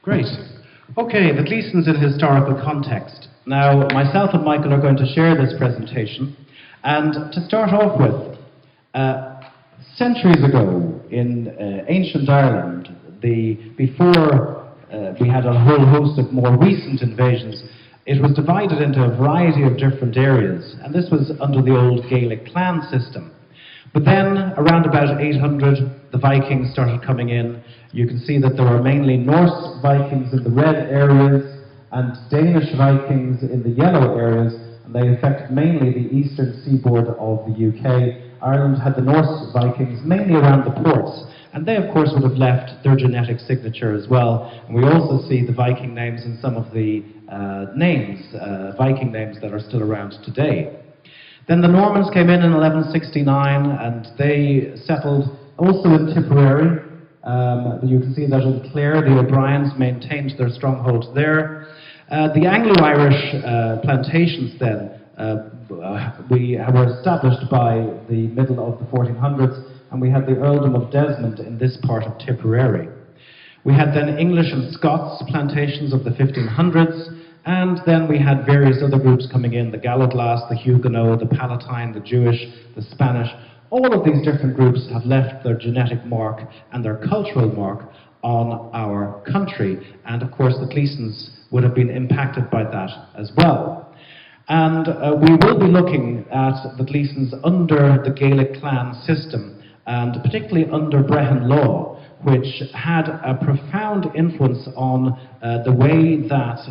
Great. Okay, the Gleesons in historical context. Now, myself and Michael are going to share this presentation. And to start off with, centuries ago in ancient Ireland, before we had a whole host of more recent invasions, it was divided into a variety of different areas, and this was under the old Gaelic clan system. But then, around about 800, the Vikings started coming in. You can see that there were mainly Norse Vikings in the red areas and Danish Vikings in the yellow areas, and they affected mainly the eastern seaboard of the UK. Ireland had the Norse Vikings mainly around the ports, and they of course would have left their genetic signature as well. And we also see the Viking names in some of the Viking names that are still around today. Then the Normans came in 1169, and they settled also in Tipperary. You can see that in Clare, the O'Briens maintained their stronghold there. The Anglo-Irish plantations then were established by the middle of the 1400s, and we had the earldom of Desmond in this part of Tipperary. We had then English and Scots plantations of the 1500s, and then we had various other groups coming in, the Galloglass, the Huguenot, the Palatine, the Jewish, the Spanish. All of these different groups have left their genetic mark and their cultural mark on our country, and of course the Gleesons would have been impacted by that as well. And we will be looking at the Gleesons under the Gaelic clan system, and particularly under Brehon law, which had a profound influence on the way that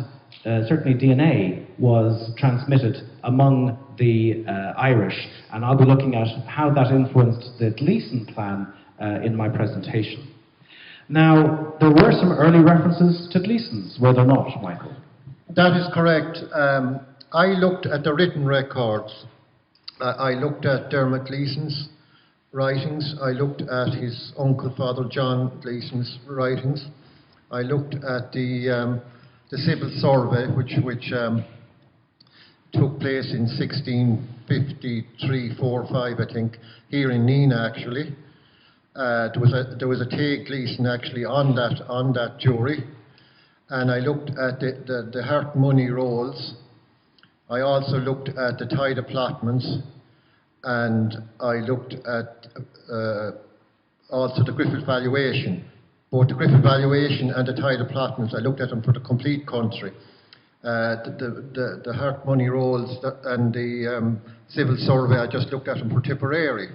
certainly DNA was transmitted among the Irish, and I'll be looking at how that influenced the Gleeson clan in my presentation. Now, there were some early references to Gleesons, were there not, Michael? That is correct. I looked at the written records. I looked at Dermot Gleeson's writings. I looked at his uncle, Father John Gleeson's writings. I looked at the civil survey, which took place in 1653, 4, 5, I think, here in Nina, actually. There was a Tay Gleeson actually on that jury, and I looked at the Heart Money rolls. I also looked at the Tide of Plotmans, and I looked at also the Griffith valuation. Both the Griffith valuation and the Tide of Plotmans, I looked at them for the complete country. The Heart Money rolls and the civil survey, I just looked at them for Tipperary.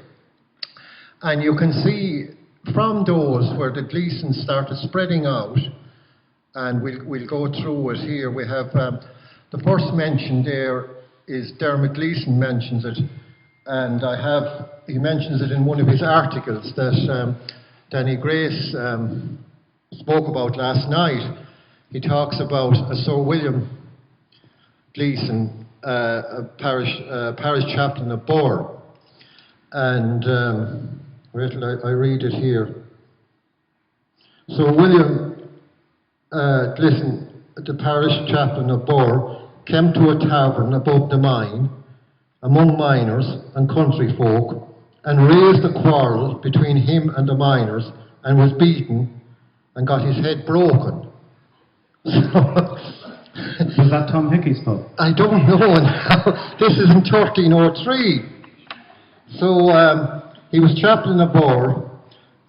And you can see from those where the Gleesons started spreading out, and we'll go through it here. We have the first mention there is Dermot Gleeson mentions it, and he mentions it in one of his articles that Danny Grace spoke about last night. He talks about Sir William Gleeson, a parish chaplain of Bohr, and wait till I read it here. Sir William Gleeson, the parish chaplain of Bohr, came to a tavern above the mine, among miners and country folk, and raised a quarrel between him and the miners, and was beaten and got his head broken. Was that Tom Hickey's pub? I don't know now. This is in 1303. So he was chaplain of Bohr,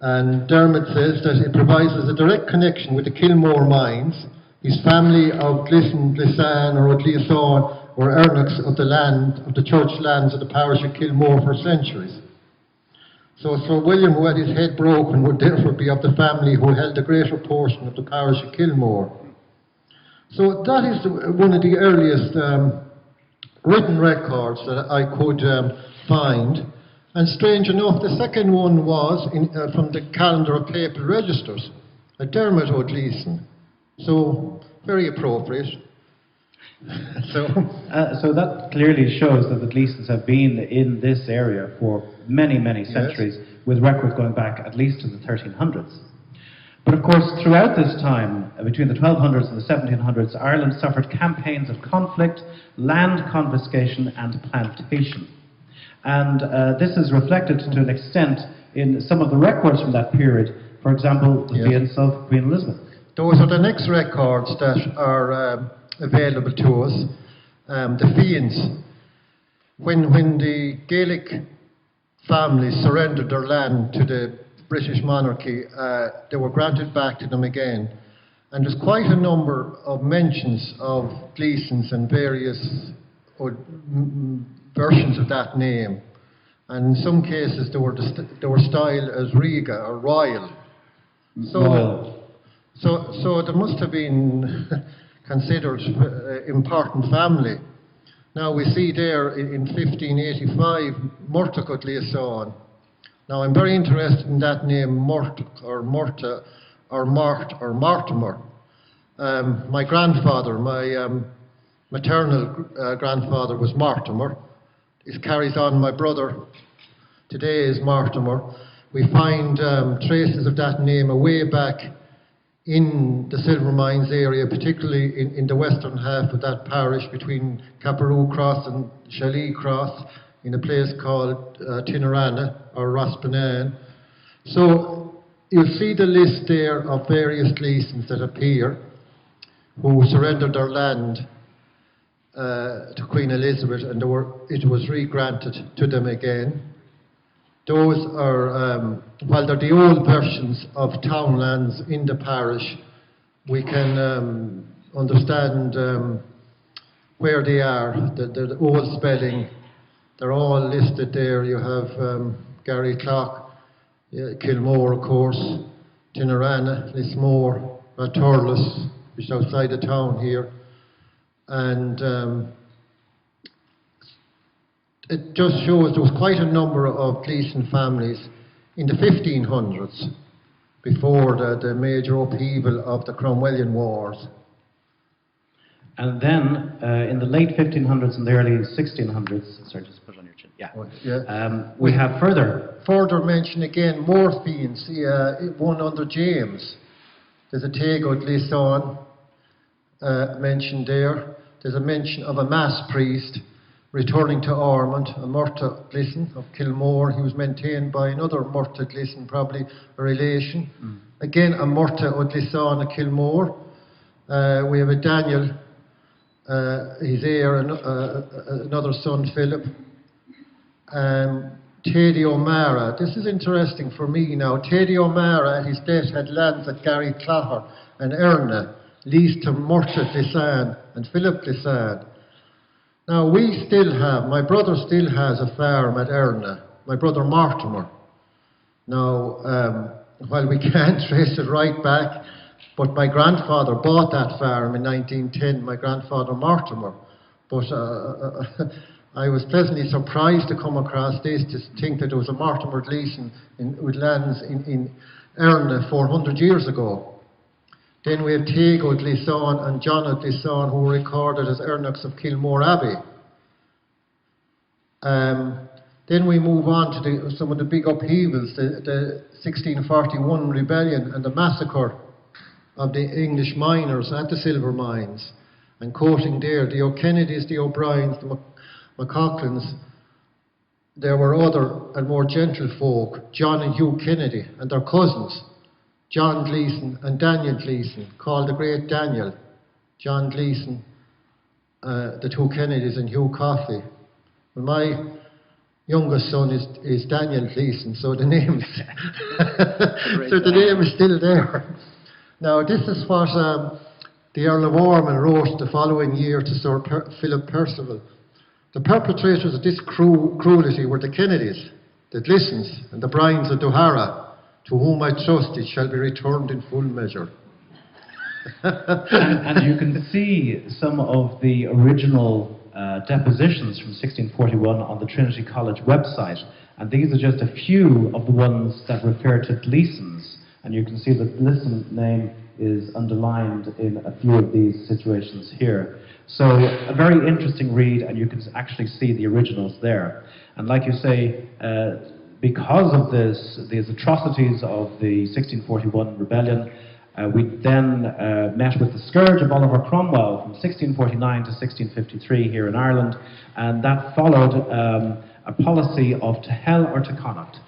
and Dermot says that it provides us a direct connection with the Kilmore mines. His family of Gleeson, Gleeson, or Liatháin were earnocks of the church lands of the parish of Kilmore for centuries. So Sir William, who had his head broken, would therefore be of the family who held the greater portion of the parish of Kilmore. So that is one of the earliest written records that I could find. And strange enough, the second one was from the calendar of papal registers, a Dermot O'Gleeson. So very appropriate. So that clearly shows that the Gleesons have been in this area for many, many centuries, yes, with records going back at least to the 1300s. But of course, throughout this time, between the 1200s and the 1700s, Ireland suffered campaigns of conflict, land confiscation and plantation. And this is reflected to an extent in some of the records from that period. For example, the fiance of Queen Elizabeth. Those are the next records that are available to us. The fiends. When the Gaelic families surrendered their land to the British monarchy, they were granted back to them again. And there's quite a number of mentions of Gleesons and various versions of that name. And in some cases, they were styled as Riga or Royal. So there must have been considered important family. Now we see there in 1585, Murtagh Gleeson. Now I'm very interested in that name, Murtagh or Murta or Mart or Mortimer. My grandfather, my maternal grandfather was Mortimer. It carries on, my brother today is Mortimer. We find traces of that name away back in the silver mines area, particularly in the western half of that parish between Caparoo Cross and Shalee Cross, in a place called Tinerana or Rospanan. So you'll see the list there of various Gleesons that appear who surrendered their land to Queen Elizabeth, and it was re-granted to them again. Those are, while they're the old versions of townlands in the parish, we can understand where they are, the old spelling. They're all listed there. You have Gary Clock, Kilmore, of course, Tinerana, Lismore, Rathurles, which is outside the town here. And it just shows there was quite a number of Gleeson families in the 1500s, before the major upheaval of the Cromwellian Wars. And then in the late 1500s and the early 1600s, sorry, just put it on your chin. Yeah. We have further mention again more fiends. One under James. There's a Tego Gleeson mentioned there. There's a mention of a mass priest returning to Ormond, a Murtagh Gleeson of Kilmore. He was maintained by another Murtagh Gleeson, probably a relation. Again, a Murtagh Gleeson of Kilmore. We have a Daniel, his heir, another son, Philip. Teddy O'Mara. This is interesting for me now. Teddy O'Mara, at his death, had lands at Gary Clogher and Erna, leased to Murtagh Gleeson and Philip Gleeson. Now we still have, my brother still has a farm at Erna, my brother Mortimer. Now, while we can't trace it right back, but my grandfather bought that farm in 1910, my grandfather Mortimer. But I was pleasantly surprised to come across this, to think that there was a Mortimer Gleeson with lands in Erna 400 years ago. Then we have Tego Gleeson and John Gleeson, who were recorded as Ernachs of Kilmore Abbey. Then we move on to some of the big upheavals, the 1641 rebellion and the massacre of the English miners at the silver mines. And quoting there, the O'Kennedys, the O'Briens, the McCaughlin's. There were other and more gentle folk, John and Hugh Kennedy, and their cousins, John Gleeson and Daniel Gleeson, called the Great Daniel. John Gleeson, the two Kennedys, and Hugh Coffey. Well, my youngest son is Daniel Gleeson, so the name is still there. Now, this is what the Earl of Ormond wrote the following year to Sir Philip Percival. The perpetrators of this cruelty were the Kennedys, the Gleesons, and the Bryans of Duhara. To whom I trust it shall be returned in full measure. and you can see some of the original depositions from 1641 on the Trinity College website. And these are just a few of the ones that refer to Gleesons. And you can see the Gleeson name is underlined in a few of these situations here. So a very interesting read, and you can actually see the originals there. And like you say, because of these atrocities of the 1641 rebellion, we then met with the scourge of Oliver Cromwell from 1649 to 1653 here in Ireland, and that followed a policy of to hell or to connacht,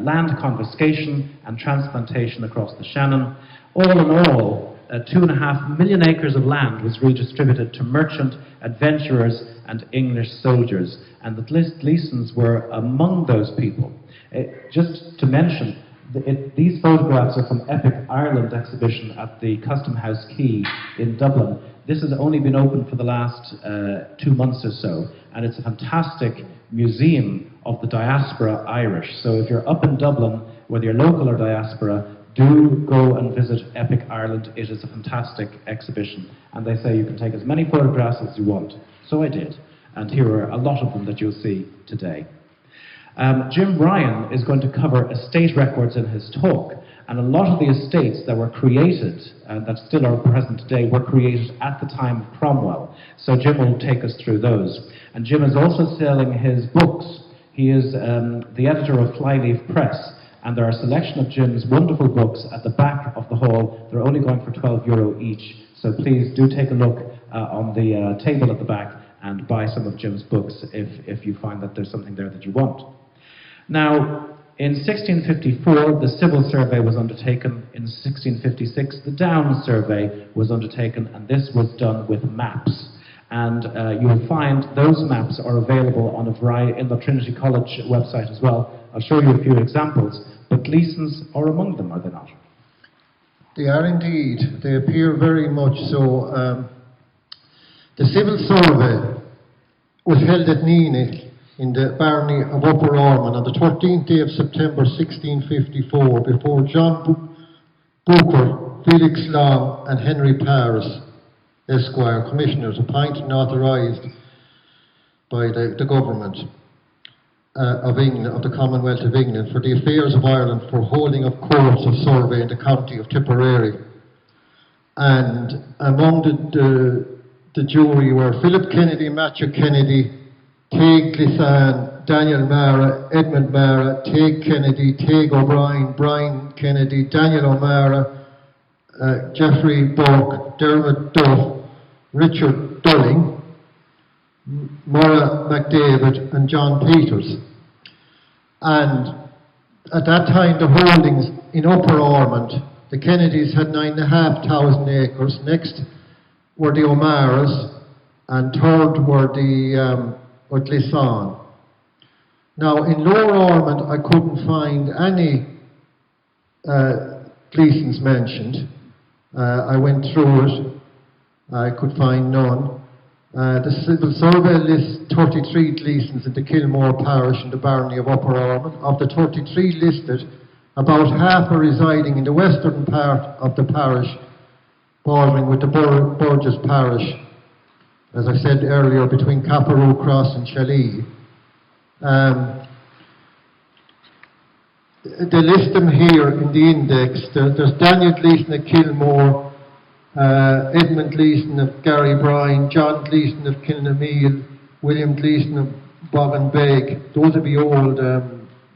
land confiscation and transplantation across the Shannon. All in all, 2.5 million acres of land was redistributed to merchant, adventurers, and English soldiers, and the Gleesons were among those people. Just to mention, these photographs are from Epic Ireland exhibition at the Custom House Quay in Dublin. This has only been open for the last 2 months or so, and it's a fantastic museum of the diaspora Irish. So if you're up in Dublin, whether you're local or diaspora, do go and visit Epic Ireland. It is a fantastic exhibition, and they say you can take as many photographs as you want. So I did, and here are a lot of them that you'll see today. Jim Ryan is going to cover estate records in his talk, and a lot of the estates that were created, and that still are present today, were created at the time of Cromwell. So Jim will take us through those. And Jim is also selling his books. He is the editor of Flyleaf Press, and there are a selection of Jim's wonderful books at the back of the hall. They're only going for €12 each, so please do take a look on the table at the back and buy some of Jim's books if you find that there's something there that you want. Now, in 1654, the Civil Survey was undertaken. In 1656, the Down Survey was undertaken, and this was done with maps. And you will find those maps are available on a variety in the Trinity College website as well. I'll show you a few examples, but Gleesons are among them, are they not? They are indeed. They appear very much so. The Civil Survey was held at Neenach in the barony of Upper Ormond on the 13th day of September 1654 before John Booker, Felix Long and Henry Paris, Esquire, commissioners appointed and authorised by the government of England, of the Commonwealth of England, for the affairs of Ireland, for holding of courts of survey in the county of Tipperary. And among the jury were Philip Kennedy, Matthew Kennedy, Taig Gleeson, Daniel Mara, Edmund Mara, Taig Kennedy, Taig O'Brien, Brian Kennedy, Daniel O'Mara, Geoffrey Burke, Dermot Duff, Richard Dulling, Maura McDavid and John Peters. And at that time the holdings in Upper Ormond, the Kennedys had 9,500 acres, next were the O'Maras, and third were the Gleeson. Now in Lower Ormond I couldn't find any Gleesons mentioned. I went through it, I could find none. The Civil Survey lists 33 Gleesons in the Kilmore parish in the barony of Upper Ormond. Of the 33 listed, about half are residing in the western part of the parish, bordering with the Burgess parish, as I said earlier, between Capparoe Cross and Chalee. They list them here in the index. There's Daniel Gleeson of Kilmore, Edmund Gleeson of Gary Bryan, John Gleeson of Kilnameal, William Gleeson of Bogganbeg. Those would be old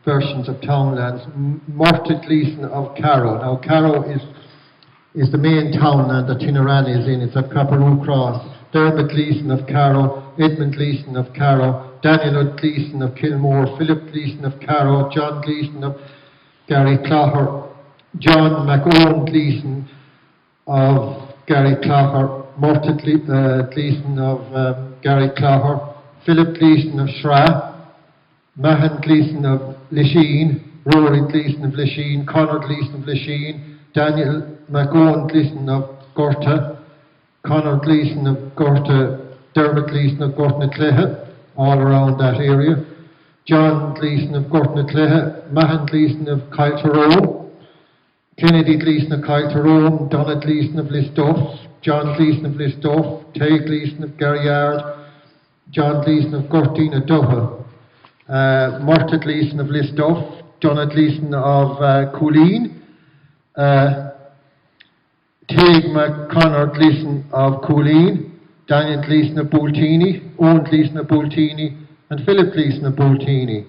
versions of townlands. Murtagh Gleeson of Carrow. Now Carrow is the main townland that Tinarani is in. It's at Capparoe Cross. Dermot Gleeson of Carrow, Edmund Gleeson of Carrow, Daniel Gleeson of Kilmore, Philip Gleeson of Carrow, John Gleeson of Gary Clogher, John McOwen Gleeson of Gary Clogher, Murtagh Gleeson of Gary Clogher, Philip Gleeson of Shra, Mahan Gleeson of Lisheen, Rory Gleeson of Lisheen, Conor Gleeson of Lisheen, Daniel McOwen Gleeson of Gorta, Conor Gleeson of Gorta, Dermot Gleeson of Gortnacleha, all around that area, John Gleeson of Gortnacleha, Mahan Gleeson of Cailtyrone, Kennedy Gleeson of Cailtyrone, Donald Gleeson of Listoff, John Gleeson of Listoff, Tay Gleeson of Garryard, John Gleeson of Gortina Duha, Murtagh Gleeson of Listoff, Donald Gleeson of Cooleen, Taig McConnor Gleeson of Cooleen, Daniel Gleeson of Bultini, Owen Gleeson of Bultini, and Philip Gleeson of Bultini.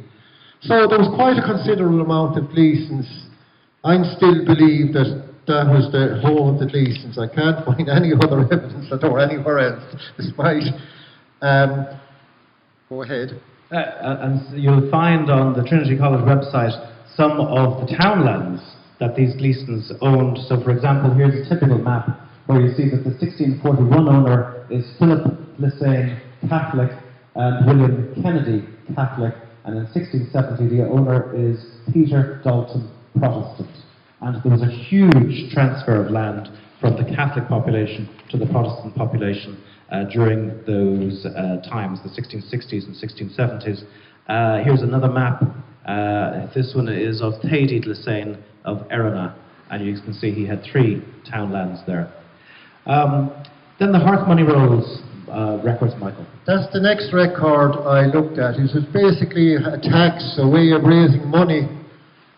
So there was quite a considerable amount of Gleesons. I still believe that that was the home of the Gleesons. I can't find any other evidence that they were anywhere else, despite... go ahead. And you'll find on the Trinity College website some of the townlands that these Gleesons owned. So for example, here's a typical map where you see that the 1641 owner is Philip Gleeson Catholic and William Kennedy Catholic, and in 1670 the owner is Peter Dalton Protestant. And there was a huge transfer of land from the Catholic population to the Protestant population during those times, the 1660s and 1670s. Here's another map. This one is of Thady Gleeson of Erina, and you can see he had 3 townlands there. Then the Hearth Money Rolls records, Michael. That's the next record I looked at. It was basically a tax, a way of raising money.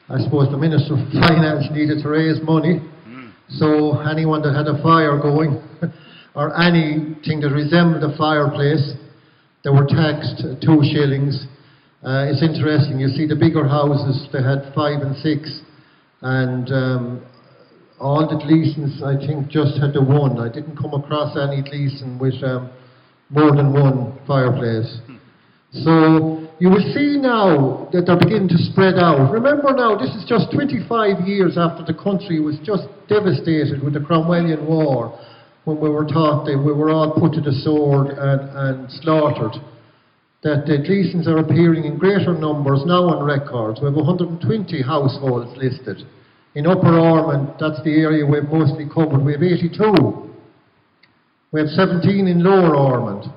I suppose the Minister of Finance needed to raise money. So anyone that had a fire going, or anything that resembled a fireplace, they were taxed 2 shillings. It's interesting, you see the bigger houses, they had 5 and 6, and all the Gleesons, I think, just had the 1. I didn't come across any Gleeson with more than 1 fireplace. So you will see now that they're beginning to spread out. Remember now, this is just 25 years after the country was just devastated with the Cromwellian War, when we were taught that we were all put to the sword and slaughtered. That the Gleesons are appearing in greater numbers now on records. We have 120 households listed. In Upper Ormond, that's the area we've mostly covered, we have 82. We have 17 in Lower Ormond.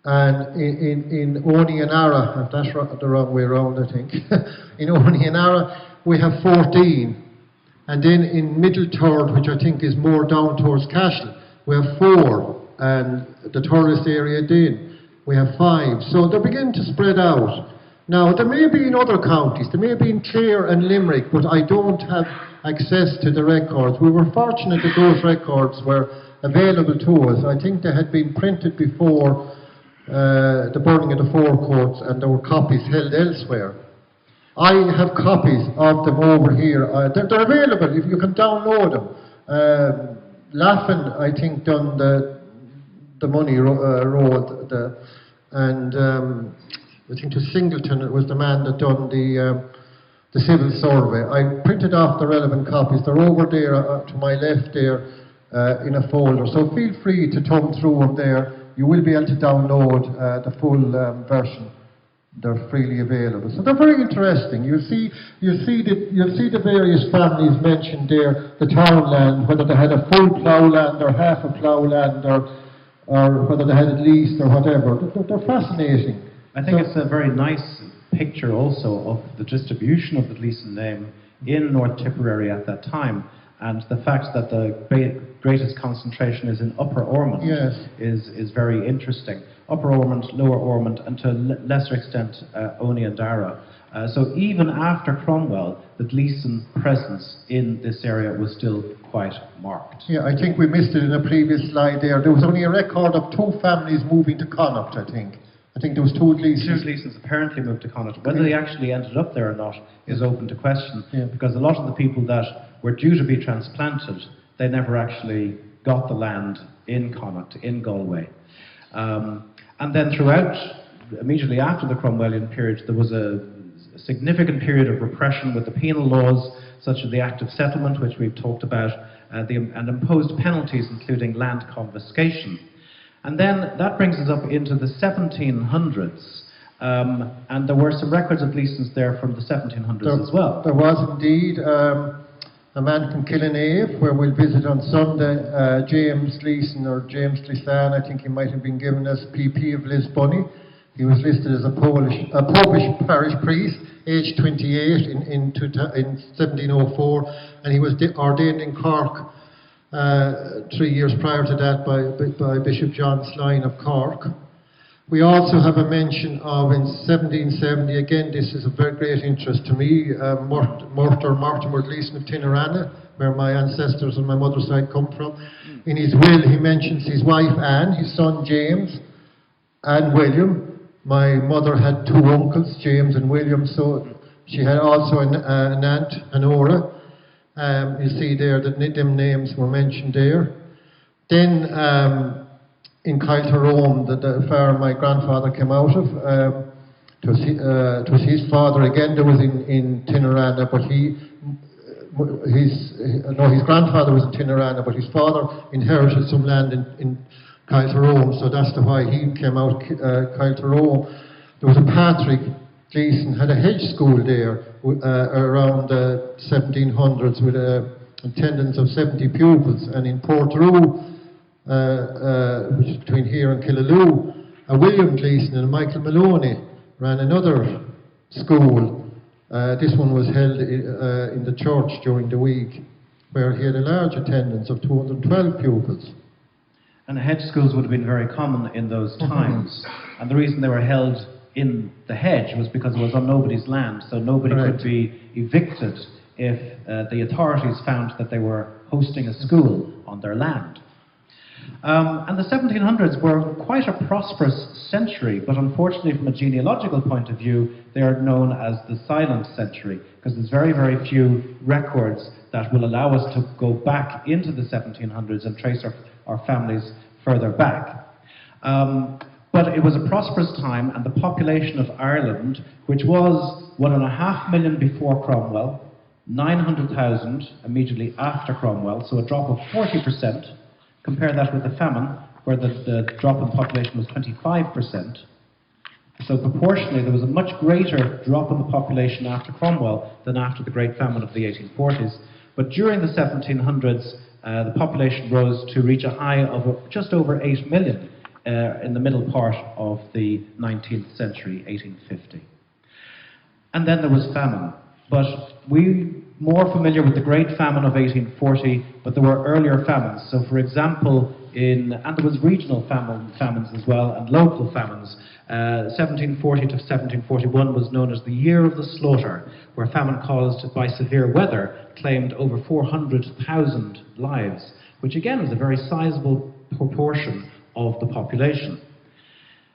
And in Oni and Ara, that's the wrong way around, I think. In Oni and Ara, we have 14. And then in Middle Third, which I think is more down towards Cashel, we have 4. And the tourist area then, we have 5. So they're beginning to spread out. Now, there may be in other counties, there may be in Clare and Limerick, but I don't have access to the records. We were fortunate that those records were available to us. I think they had been printed before the burning of the Four Courts, and there were copies held elsewhere. I have copies of them over here. They're available, if you can download them. Laughlin, I think, done the money road, and I think to Singleton, it was the man that done the civil survey. I printed off the relevant copies. They're over there to my left there in a folder. So feel free to thumb through them there. You will be able to download the full version. They're freely available. So they're very interesting. You'll see the various families mentioned there, the townland, whether they had a full ploughland or half a ploughland, or whether they had it leased or whatever. They're fascinating. I think it's a very nice picture also of the distribution of the Gleeson name in North Tipperary at that time, and the fact that the greatest concentration is in Upper Ormond. Yes. is very interesting. Upper Ormond, Lower Ormond, and to a lesser extent Oni and Dara. So even after Cromwell, the Gleeson presence in this area was still quite marked. Yeah, I think we missed it in a previous slide there. There was only a record of 2 families moving to Connacht, I think. I think there was 2 Gleesons. 2 Gleesons apparently moved to Connacht. Whether they actually ended up there or not is open to question, because a lot of the people that were due to be transplanted, they never actually got the land in Connacht, in Galway. And then throughout, immediately after the Cromwellian period, there was a significant period of repression with the penal laws, such as the Act of Settlement, which we've talked about, and imposed penalties, including land confiscation. And then that brings us up into the 1700s, and there were some records of Gleesons there from the 1700s as well. There was indeed a man from Killinave, where we'll visit on Sunday, James Gleeson, or James Gleeson, I think he might have been given as PP of Lisbonny. He was listed as a Popish parish priest, aged 28 in 1704, and he was ordained in Cork 3 years prior to that by Bishop John Sline of Cork. We also have a mention of, in 1770, again this is of very great interest to me, Mortimer Gleeson of Tinarana, where my ancestors on my mother's side come from. In his will he mentions his wife Anne, his son James, and William. My mother had 2 uncles, James and William, so she had also an aunt, Honora. You see there that them names were mentioned there. Then in Caille Tyrone, the farm my grandfather came out of, it was his father again that was in Tinarana, but his grandfather was in Tinarana, but his father inherited some land in Caille so that's why he came out Caille. There was a Patrick Gleeson had a hedge school there around the 1700s with attendance of 70 pupils, and in Portrue, which is between here and Killaloe, William Gleeson and Michael Maloney ran another school. This one was held in the church during the week, where he had a large attendance of 212 pupils. And hedge schools would have been very common in those times. And the reason they were held in the hedge was because it was on nobody's land, so nobody could be evicted if the authorities found that they were hosting a school on their land. And the 1700s were quite a prosperous century, but unfortunately from a genealogical point of view, they are known as the silent century, because there's very, very few records that will allow us to go back into the 1700s and trace our families further back. But it was a prosperous time, and the population of Ireland, which was 1.5 million before Cromwell, 900,000 immediately after Cromwell, so a drop of 40%. Compare that with the famine, where the drop in population was 25%. So proportionally, there was a much greater drop in the population after Cromwell than after the Great Famine of the 1840s. But during the 1700s, the population rose to reach a high of just over 8 million in the middle part of the 19th century, 1850. And then there was famine. But we're more familiar with the Great Famine of 1840, but there were earlier famines. So for example, and there was regional famines as well, and local famines. 1740 to 1741 was known as the Year of the Slaughter, where famine caused by severe weather claimed over 400,000 lives, which again is a very sizable proportion of the population.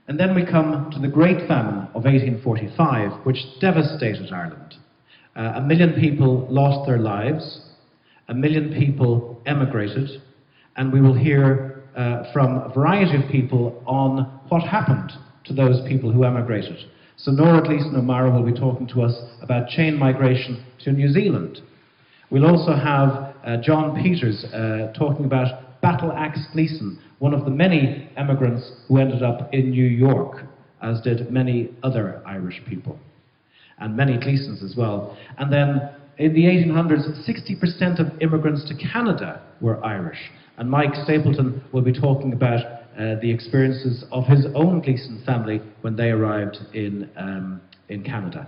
And then we come to the Great Famine of 1845, which devastated Ireland. 1 million people lost their lives, 1 million people emigrated, and we will hear from a variety of people on what happened to those people who emigrated. So Nora Gleeson O'Mara will be talking to us about chain migration to New Zealand. We'll also have John Peters talking about Battle Axe Gleeson, one of the many emigrants who ended up in New York, as did many other Irish people, and many Gleesons as well. And then in the 1800s, 60% of immigrants to Canada were Irish. And Mike Stapleton will be talking about the experiences of his own Gleeson family when they arrived in Canada.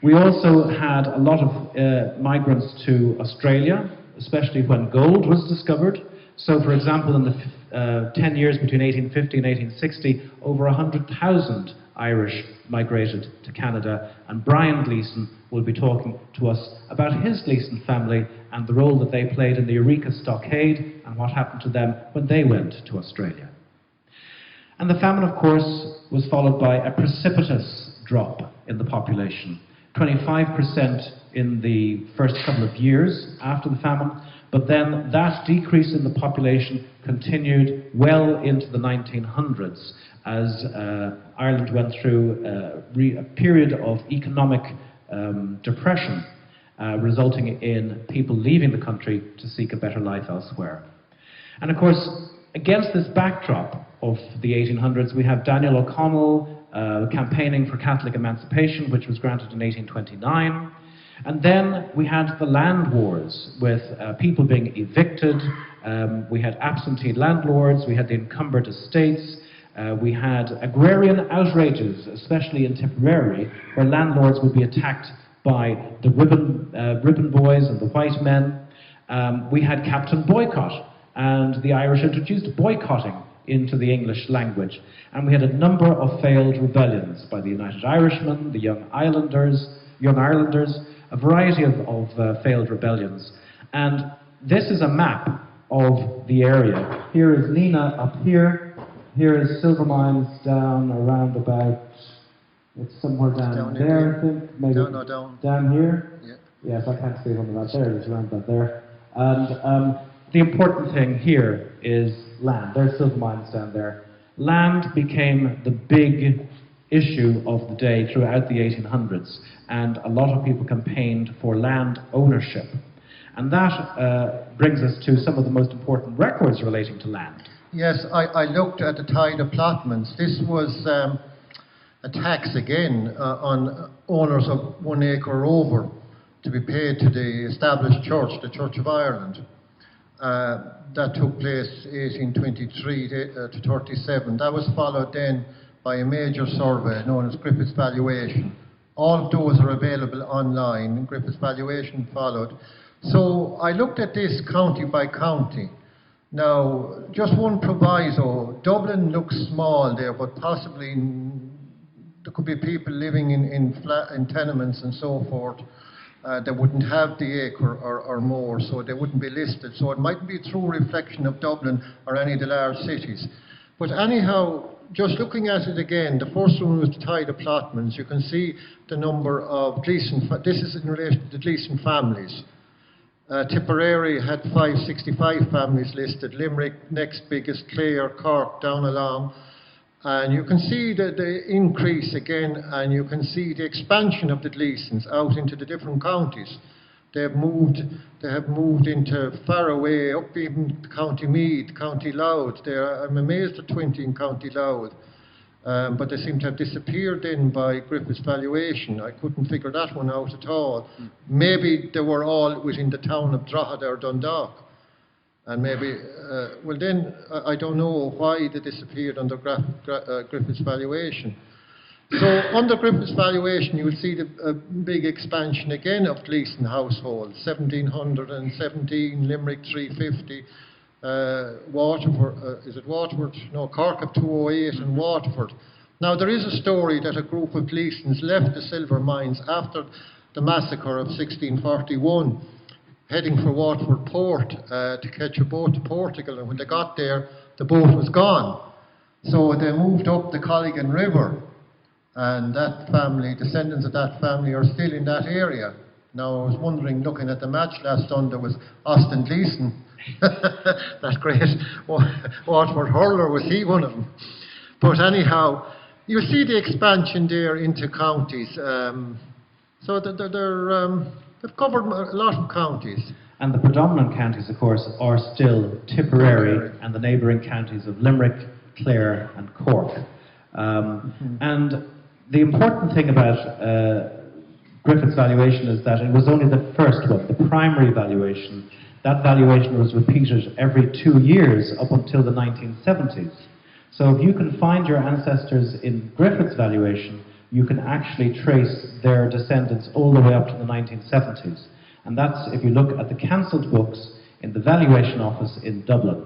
We also had a lot of migrants to Australia, especially when gold was discovered. So, for example, in the 10 years between 1850 and 1860, over 100,000 Irish migrated to Canada, and Brian Gleeson will be talking to us about his Gleeson family and the role that they played in the Eureka Stockade and what happened to them when they went to Australia. And the famine, of course, was followed by a precipitous drop in the population, 25% in the first couple of years after the famine, but then that decrease in the population continued well into the 1900s as Ireland went through a period of economic depression, resulting in people leaving the country to seek a better life elsewhere. And of course, against this backdrop of the 1800s, we have Daniel O'Connell campaigning for Catholic emancipation, which was granted in 1829. And then we had the land wars, with people being evicted. We had absentee landlords, we had the encumbered estates, we had agrarian outrages, especially in Tipperary, where landlords would be attacked by the ribbon boys and the white men. We had Captain Boycott, and the Irish introduced boycotting into the English language. And we had a number of failed rebellions by the United Irishmen, the Young Irelanders, a variety of failed rebellions. And this is a map of the area. Here is Nina up here. Here is Silver Mines down around about, it's somewhere down there, I think. Maybe down here? Yeah. Yes, I can't see it on the map there, it's around about there. And the important thing here is land. There's Silver Mines down there. Land became the big issue of the day throughout the 1800s, and a lot of people campaigned for land ownership. And that brings us to some of the most important records relating to land. Yes, I looked at the tithe allotments. This was a tax again on owners of 1 acre or over to be paid to the established church, the Church of Ireland. That took place 1823 to 37. That was followed then by a major survey known as Griffith's Valuation. All of those are available online, and Griffith's Valuation followed. So I looked at this county by county. Now, just one proviso, Dublin looks small there, but possibly there could be people living in tenements and so forth that wouldn't have the acre or more, so they wouldn't be listed. So it mightn't be a true reflection of Dublin or any of the large cities. But anyhow, just looking at it again, the first one was the tithe allotments. You can see the number of Gleeson, this is in relation to the Gleeson families. Tipperary had 565 families listed, Limerick next biggest, Clare, Cork down along. And you can see the increase again, and you can see the expansion of the Gleesons out into the different counties. They have moved into far away, up even County Meath, County Louth. I'm amazed at 20 in County Louth. But they seem to have disappeared then by Griffith's Valuation. I couldn't figure that one out at all. Maybe they were all within the town of Drogheda or Dundalk. And maybe, well then, I don't know why they disappeared under Griffith's Valuation. So under Griffith's Valuation, you will see the big expansion again of Gleeson households, 1717, Limerick 350, Waterford, is it Waterford? No, Cork of 208 and Waterford. Now there is a story that a group of Gleesons left the silver mines after the massacre of 1641, heading for Waterford port to catch a boat to Portugal, and when they got there, the boat was gone. So they moved up the Colligan River, and that family, descendants of that family, are still in that area. Now I was wondering, looking at the match last Sunday, was Austin Gleeson, that great Waterford hurler, was he one of them? But anyhow, you see the expansion there into counties. So they've covered a lot of counties. And the predominant counties, of course, are still Tipperary and the neighbouring counties of Limerick, Clare and Cork. And the important thing about Griffith's valuation is that it was only the first one, the primary valuation. That valuation was repeated every 2 years up until the 1970s. So if you can find your ancestors in Griffith's valuation, you can actually trace their descendants all the way up to the 1970s. And that's if you look at the cancelled books in the valuation office in Dublin.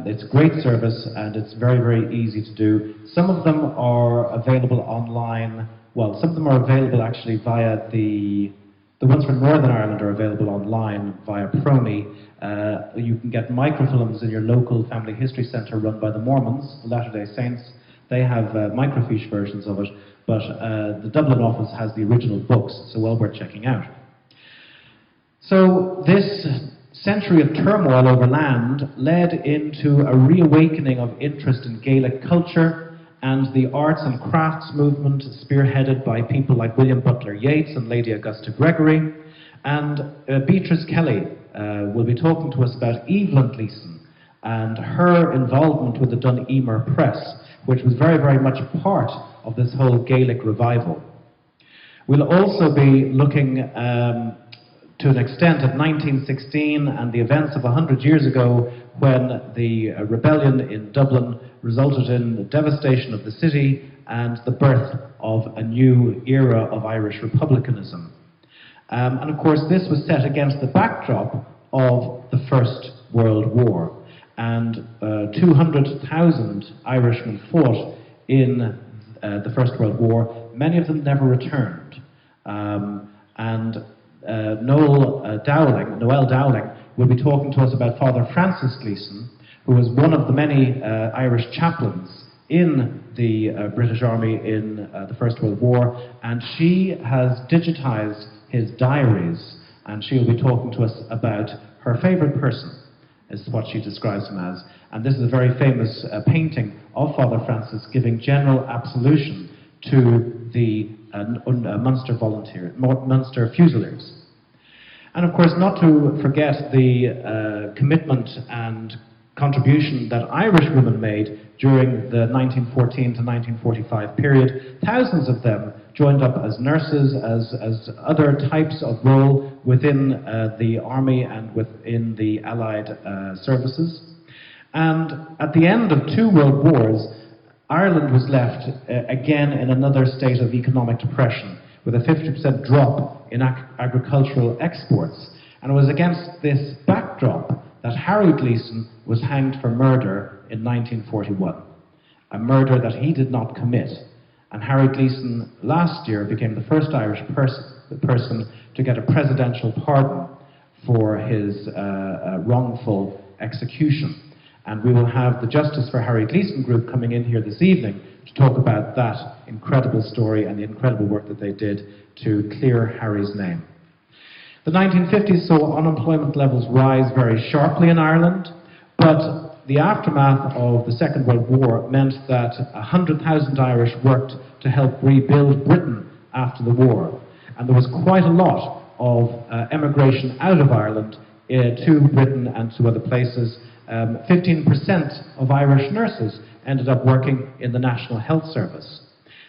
It's a great service and it's very, very easy to do. Some of them are available online. Well, some of them are available actually via the ones from Northern Ireland are available online via Prony. You can get microfilms in your local family history centre run by the Mormons, the Latter-day Saints. They have microfiche versions of it, but the Dublin office has the original books, so well worth checking out. So this century of turmoil over land led into a reawakening of interest in Gaelic culture and the arts and crafts movement spearheaded by people like William Butler Yeats and Lady Augusta Gregory. And Beatrice Kelly will be talking to us about Evelyn Gleeson and her involvement with the Dun Emer Press, which was very, very much a part of this whole Gaelic revival. We'll also be looking to an extent at 1916 and the events of 100 years ago when the rebellion in Dublin resulted in the devastation of the city and the birth of a new era of Irish republicanism. And of course this was set against the backdrop of the First World War. And 200,000 Irishmen fought in the First World War. Many of them never returned. Noel Dowling will be talking to us about Father Francis Gleeson, who was one of the many Irish chaplains in the British Army in the First World War, and she has digitized his diaries, and she will be talking to us about her favorite person is what she describes him as. And this is a very famous painting of Father Francis giving general absolution to the Munster Fusiliers. And of course, not to forget the commitment and contribution that Irish women made during the 1914 to 1945 period. Thousands of them joined up as nurses, as other types of role within the army and within the Allied services. And at the end of 2 world wars, Ireland was left again in another state of economic depression, with a 50% drop in agricultural exports. And it was against this backdrop that Harry Gleeson was hanged for murder in 1941, a murder that he did not commit. And Harry Gleeson last year became the first Irish person to get a presidential pardon for his wrongful execution. And we will have the Justice for Harry Gleeson group coming in here this evening to talk about that incredible story and the incredible work that they did to clear Harry's name. The 1950s saw unemployment levels rise very sharply in Ireland, but the aftermath of the Second World War meant that 100,000 Irish worked to help rebuild Britain after the war. And there was quite a lot of emigration out of Ireland to Britain and to other places. 15% of Irish nurses ended up working in the National Health Service.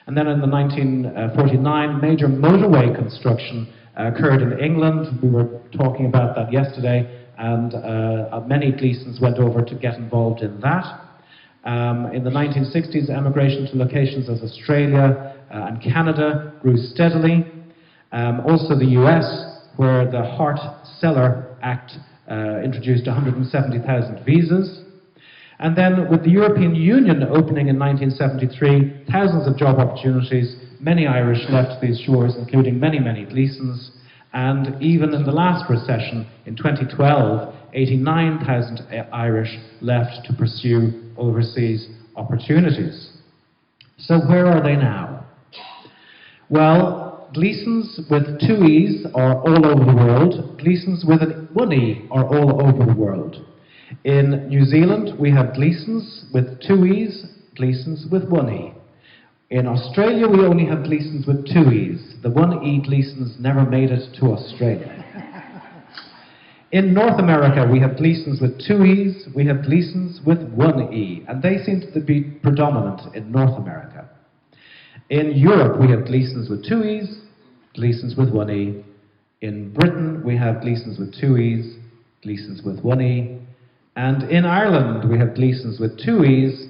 And then in the 1949, major motorway construction occurred in England. We were talking about that yesterday, and many Gleesons went over to get involved in that. In the 1960s, emigration to locations as Australia and Canada grew steadily. Also the US, where the Hart-Celler Act introduced 170,000 visas. And then with the European Union opening in 1973, thousands of job opportunities, many Irish left these shores, including many, many Gleesons. And even in the last recession, in 2012, 89,000 Irish left to pursue overseas opportunities. So where are they now? Well, Gleesons with 2 E's are all over the world. Gleesons with 1 E are all over the world. In New Zealand, we have Gleesons with 2 E's, Gleesons with 1 E. In Australia, we only have Gleesons with 2 E's. The 1 E Gleesons never made it to Australia. In North America, we have Gleesons with 2 E's, we have Gleesons with 1 E, and they seem to be predominant in North America. In Europe, we have Gleesons with 2 E's, Gleesons with 1 E. In Britain, we have Gleesons with 2 E's, Gleesons with 1 E. And in Ireland, we have Gleesons with 2 E's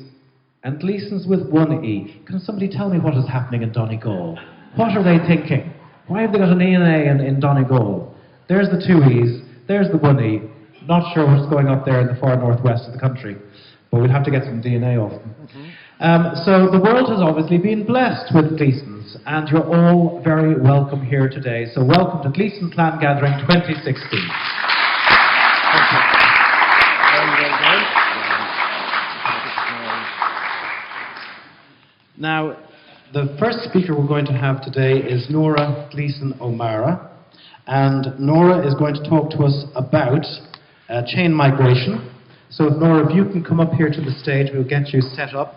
and Gleesons with 1 E. Can somebody tell me what is happening in Donegal? What are they thinking? Why have they got an E and A in Donegal? There's the 2 E's, there's the 1 E. Not sure what's going up there in the far northwest of the country, but we'll have to get some DNA off them. So the world has obviously been blessed with Gleesons, and you're all very welcome here today. So welcome to Gleeson Clan Gathering 2016. Thank you. Now, the first speaker we're going to have today is Nora Gleeson O'Mara, and Nora is going to talk to us about chain migration. So if Nora, if you can come up here to the stage, we'll get you set up.